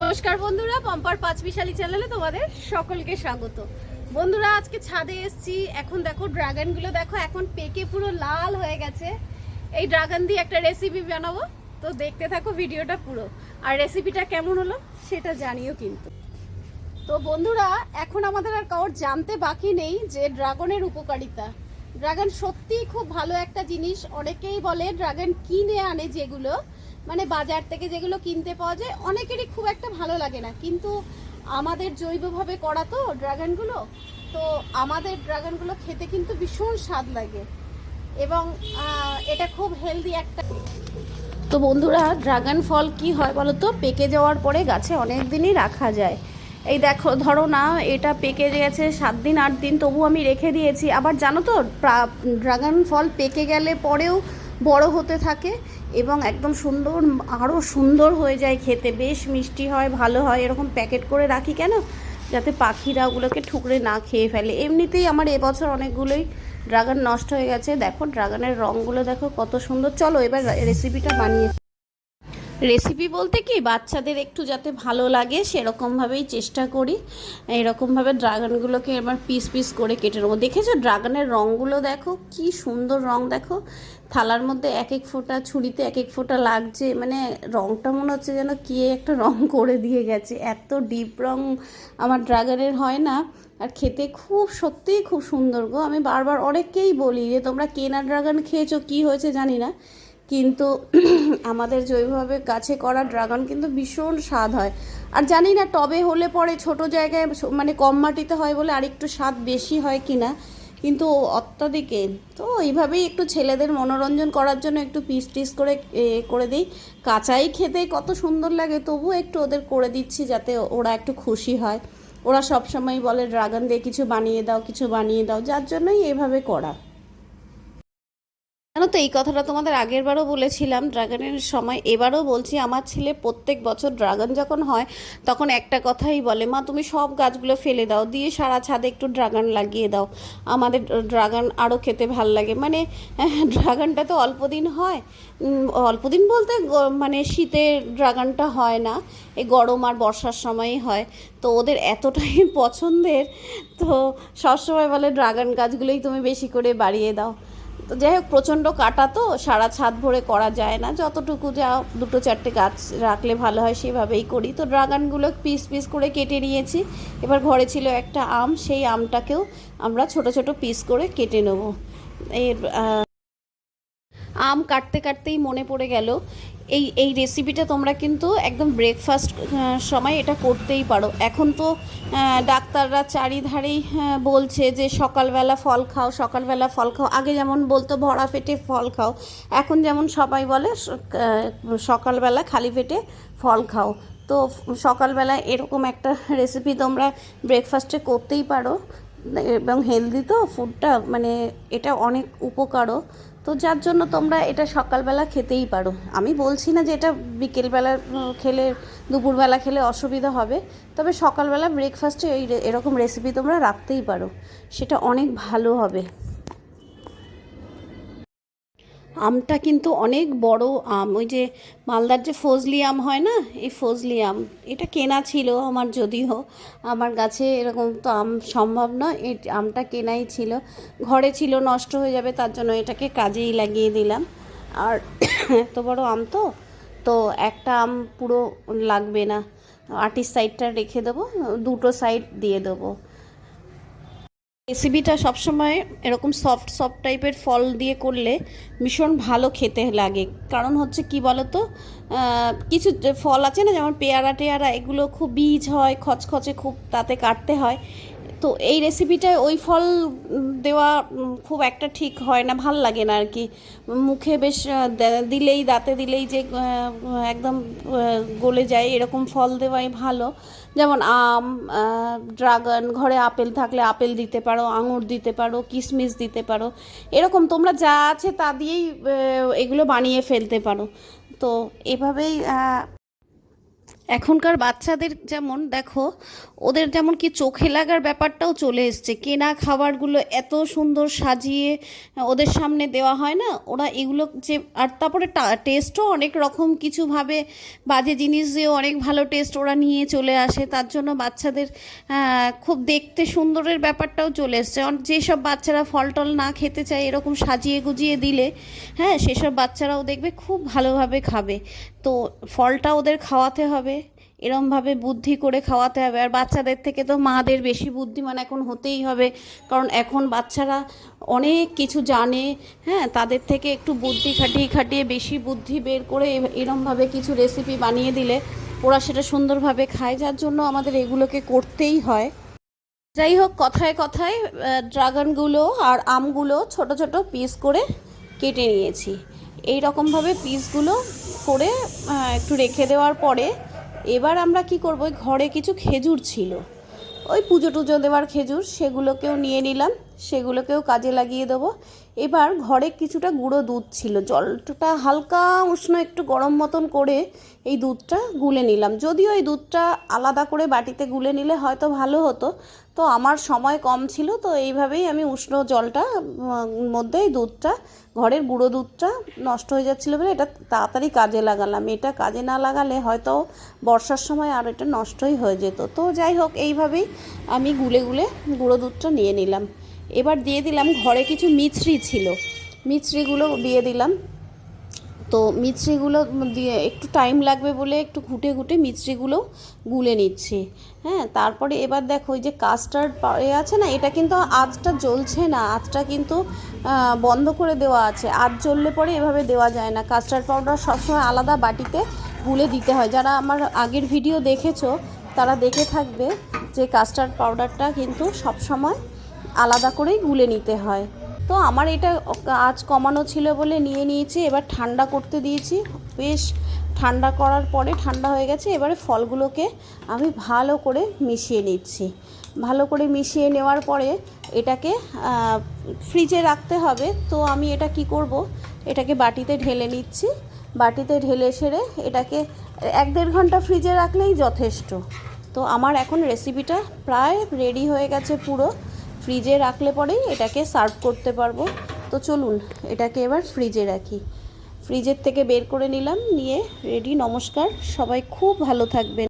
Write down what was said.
নমস্কার বন্ধুরা, পম্পার পাঁচমিশালি চ্যানেলে তোমাদের সকলকে স্বাগত। বন্ধুরা, আজকে ছাদে এসেছি। এখন দেখো ড্রাগনগুলো দেখো, এখন পেকে পুরো লাল হয়ে গেছে। এই ড্রাগন দিয়ে একটা রেসিপি বানাবো, তো দেখতে থাকো ভিডিওটা পুরো। আর রেসিপিটা কেমন হলো সেটা জানিও কিন্তু। তো বন্ধুরা, এখন আমাদের আর কারোর জানতে বাকি নেই যে ড্রাগনের উপকারিতা। ড্রাগন সত্যিই খুব ভালো একটা জিনিস। অনেকেই বলে ড্রাগন কিনে আনে, যেগুলো মানে বাজার থেকে যেগুলো কিনতে পাওয়া যায়, অনেকেরই খুব একটা ভালো লাগে না। কিন্তু আমাদের জৈবভাবে করা তো ড্রাগনগুলো, তো আমাদের ড্রাগনগুলো খেতে কিন্তু ভীষণ স্বাদ লাগে এবং এটা খুব হেলদি একটা। তো বন্ধুরা, ড্রাগন ফল কি হয় বলো তো? পেকে যাওয়ার পরে গাছে অনেক দিনই রাখা যায়। এই দেখো, ধরো না এটা পেকে গেছে 7 দিন 8 দিন, তবু আমি রেখে দিয়েছি। আবার জানো তো, ড্রাগন ফল পেকে গেলে পরেও বড় হতে থাকে এবং একদম সুন্দর, আরও সুন্দর হয়ে যায় খেতে, বেশ মিষ্টি হয়, ভালো হয়। এরকম প্যাকেট করে রাখি কেন? যাতে পাখিরা ওগুলোকে ঠুকরে না খেয়ে ফেলে। এমনিতেই আমার এবছর অনেকগুলোই ড্রাগন নষ্ট হয়ে গেছে। দেখো ড্রাগনের রঙগুলো দেখো কত সুন্দর। চলো এবার রেসিপিটা বানিয়ে। রেসিপি বলতে কি, বাচ্চাদের একটু যাতে ভালো লাগে সেরকমভাবেই চেষ্টা করি। এরকমভাবে ড্রাগনগুলোকে এবার পিস পিস করে কেটে নেবো। দেখেছো ড্রাগনের রঙগুলো দেখো, কি সুন্দর রং দেখো। থালার মধ্যে এক এক ফোঁটা, ছুরিতে এক এক ফোঁটা লাগছে। মানে রঙটা মনে হচ্ছে যেন কি একটা রং করে দিয়ে গেছে। এত ডিপ রং আমার ড্রাগনের হয় না। আর খেতে খুব, সত্যিই খুব সুন্দর গো। আমি বারবার অনেককেই বলি যে তোমরা কেনা ড্রাগন খেয়েছো, কি হয়েছে জানি না, কিন্তু আমাদের জৈবভাবে গাছে করা ড্রাগন কিন্তু ভীষণ স্বাদ হয়। আর জানি না টবে হলে পরে ছোট জায়গায় মানে কম মাটিতে হয় বলে আরেকটু স্বাদ বেশি হয় কি না, কিন্তু অত্যাধিকে তো এইভাবেই একটু ছেলেদের মনোরঞ্জন করার জন্য একটু পিস টিস করে করে দিই। কাঁচাই খেতে কত সুন্দর লাগে, তবু একটু ওদের করে দিচ্ছি যাতে ওরা একটু খুশি হয়। ওরা সবসময় বলে ড্রাগন দিয়ে কিছু বানিয়ে দাও, কিছু বানিয়ে দাও, যার জন্যই এভাবে করা। জানো তো, এই কথাটা তোমাদের আগের বারও বলেছিলাম ড্রাগনের সময়, এবারও বলছি। আমার ছেলে প্রত্যেক বছর ড্রাগন যখন হয় তখন একটা কথাই বলে, মা তুমি সব গাছগুলো ফেলে দাও, দিয়ে সারা ছাদে একটু ড্রাগন লাগিয়ে দাও, আমাদের ড্রাগন আরও খেতে ভাল লাগে। মানে ড্রাগনটা তো অল্প দিন হয়, অল্প দিন বলতে মানে শীতের ড্রাগনটা হয় না, এই গরম আর বর্ষার সময়ই হয়। তো ওদের এতটাই পছন্দের, তো সবসময় বলে ড্রাগন গাছগুলোই তুমি বেশি করে বাড়িয়ে দাও। তো যাই হোক, প্রচণ্ড কাটা তো সারা ছাদ ভরে করা যায় না, যতটুকু যা 2-4টে গাছ রাখলে ভালো হয় সেভাবেই করি। তো ড্রাগনগুলো পিস পিস করে কেটে নিয়েছি। এবার ঘরে ছিল একটা আম, সেই আমটাকেও আমরা ছোট ছোট পিস করে কেটে নেব। এর আম কাটতে কাটতেই মনে পড়ে গেল, এই এই রেসিপিটা তোমরা কিন্তু একদম ব্রেকফাস্ট সময় এটা করতেই পারো। এখন তো ডাক্তাররা চারিধারেই বলছে যে সকালবেলা ফল খাও, সকালবেলা ফল খাও। আগে যেমন বলতো ভরা পেটে ফল খাও, এখন যেমন সবাই বলে সকালবেলা খালি পেটে ফল খাও। তো সকালবেলা এরকম একটা রেসিপি তোমরা ব্রেকফাস্টে করতেই পারো এবং হেলদি তো ফুডটা, মানে এটা অনেক উপকারও। তো যার জন্য তোমরা এটা সকালবেলা খেতেই পারো। আমি বলছি না যে এটা বিকেলবেলা খেলে, দুপুরবেলা খেলে অসুবিধা হবে, তবে সকালবেলা ব্রেকফাস্টে এরকম রেসিপি তোমরা রাখতেই পারো, সেটা অনেক ভালো হবে। আমটা কিন্তু অনেক বড় আম, ওই যে মালদার যে ফজলি আম হয় না, এই ফজলি আম, এটা কেনা ছিল আমার, যদিও আমার গাছে এরকম তো আম সম্ভব নয়, এই আমটা কেনাই ছিল, ঘরে ছিল, নষ্ট হয়ে যাবে, তার জন্য এটাকে কাজেই লাগিয়ে দিলাম। আর এত বড় আম তো, তো একটা আম পুরো লাগবে না, আটির সাইডটা রেখে দেবো, দুটো সাইড দিয়ে দেবো। রেসিপিটা সবসময় এরকম সফট সফট টাইপের ফল দিয়ে করলে ভীষণ ভালো খেতে লাগে। কারণ হচ্ছে কি বলো তো, কিছু ফল আছে না, যেমন পেয়ারা টেয়ারা, এগুলো খুব বীজ হয়, খচখচে খুব, তাতে কাটতে হয়। তো এই রেসিপিটায় ওই ফল দেওয়া খুব একটা ঠিক হয় না, ভাল লাগে না আর কি। মুখে বেশ দিলেই, দাঁতে দিলেই যে একদম গলে যায়, এরকম ফল দেওয়াই ভালো। যেমন আম, ড্রাগন, ঘরে আপেল থাকলে আপেল দিতে পারো, আঙুর দিতে পারো, কিশমিশ দিতে পারো, এরকম তোমরা যা আছে তা দিয়েই এগুলো বানিয়ে ফেলতে পারো। তো এভাবেই এখনকার বাচ্চাদের যেমন দেখো, ওদের যেমন কি চোখে লাগার ব্যাপারটাও চলে এসছে। কেনা খাবারগুলো এত সুন্দর সাজিয়ে ওদের সামনে দেওয়া হয় না, ওরা এগুলো যে, আর তারপরে টেস্টও অনেক রকম কিছুভাবে, বাজে জিনিস দিয়েও অনেক ভালো টেস্ট ওরা নিয়ে চলে আসে। তার জন্য বাচ্চাদের খুব দেখতে সুন্দরের ব্যাপারটাও চলে এসছে। যেসব বাচ্চারা ফল টল না খেতে চায়, এরকম সাজিয়ে গুজিয়ে দিলে হ্যাঁ, সেসব বাচ্চারাও দেখবে খুব ভালোভাবে খাবে। তো ফলটা ওদের খাওয়াতে হবে, এরমভাবে বুদ্ধি করে খাওয়াতে হবে। আর বাচ্চাদের থেকে তো মাদের বেশি বুদ্ধিমান এখন হতেই হবে, কারণ এখন বাচ্চারা অনেক কিছু জানে। হ্যাঁ, তাদের থেকে একটু বুদ্ধি খাটিয়ে খাটিয়ে বেশি বুদ্ধি বের করে এরমভাবে কিছু রেসিপি বানিয়ে দিলে ওরা সেটা সুন্দরভাবে খায়, যার জন্য আমাদের এগুলোকে করতেই হয়। যাই হোক, কথায় কথায় ড্রাগনগুলো আর আমগুলো ছোট ছোট পিস করে কেটে নিয়েছি। এই রকমভাবে পিসগুলো করে একটু রেখে দেওয়ার পরে এবার আমরা কি করব, ঘরে কিছু খেজুর ছিল, ওই পুজো টুজো দেওয়ার খেজুর, সেগুলোকেও নিয়ে নিলাম, সেগুলোকেও কাজে লাগিয়ে দেবো। এবার ঘরে কিছুটা গুঁড়ো দুধ ছিল, জলটা হালকা উষ্ণ একটু গরম মতন করে এই দুধটা গুলে নিলাম। যদিও এই দুধটা আলাদা করে বাটিতে গুলে নিলে হয়তো ভালো হতো, তো আমার সময় কম ছিল, তো এইভাবেই আমি উষ্ণ জলটা মধ্যে এই দুধটা, ঘরের গুঁড়ো দুধটা নষ্ট হয়ে যাচ্ছিলো বলে এটা তাড়াতাড়ি কাজে লাগালাম। এটা কাজে না লাগালে হয়তো বর্ষার সময় আর এটা নষ্টই হয়ে যেত। তো যাই হোক, এইভাবেই আমি গুলে গুলে গুঁড়ো দুধটা নিয়ে নিলাম। এবার দিয়ে দিলাম, ঘরে কিছু মিছরি ছিল, মিছরিগুলো দিয়ে দিলাম। তো মিছরিগুলো দিয়ে একটু টাইম লাগবে বলে একটু ঘুটে ঘুটে মিছরিগুলো গুলে নিচ্ছি। হ্যাঁ, তারপরে এবার দেখো, ওই যে কাস্টার্ড আছে না, এটা কিন্তু আঁচটা জ্বলছে না, আঁচটা কিন্তু বন্ধ করে দেওয়া আছে। আঁচ জ্বললে পরে এভাবে দেওয়া যায় না। কাস্টার্ড পাউডার সবসময় আলাদা বাটিতে গুলে দিতে হয়। যারা আমার আগের ভিডিও দেখেছো তারা দেখে থাকবে যে কাস্টার্ড পাউডারটা কিন্তু সবসময় আলাদা করেই গুলে নিতে হয়। তো আমার এটা আঁচ কমানো ছিল বলে নিয়ে নিয়েছি। এবার ঠান্ডা করতে দিয়েছি, বেশ ঠান্ডা করার পরে ঠান্ডা হয়ে গেছে। এবারে ফলগুলোকে আমি ভালো করে মিশিয়ে নিচ্ছি। ভালো করে মিশিয়ে নেওয়ার পরে এটাকে ফ্রিজে রাখতে হবে। তো আমি এটা কি করব, এটাকে বাটিতে ঢেলে নিচ্ছি। বাটিতে ঢেলে সেরে এটাকে 1-1.5 ঘন্টা ফ্রিজে রাখলেই যথেষ্ট। তো আমার এখন রেসিপিটা প্রায় রেডি হয়ে গেছে পুরো। ফ্রিজে রাখলে পরেই এটাকে সার্ভ করতে পারবো। তো চলুন এটাকে এবার ফ্রিজে রাখি। ফ্রিজের থেকে বের করে নিলাম, নিয়ে রেডি। নমস্কার, সবাই খুব ভালো থাকবেন।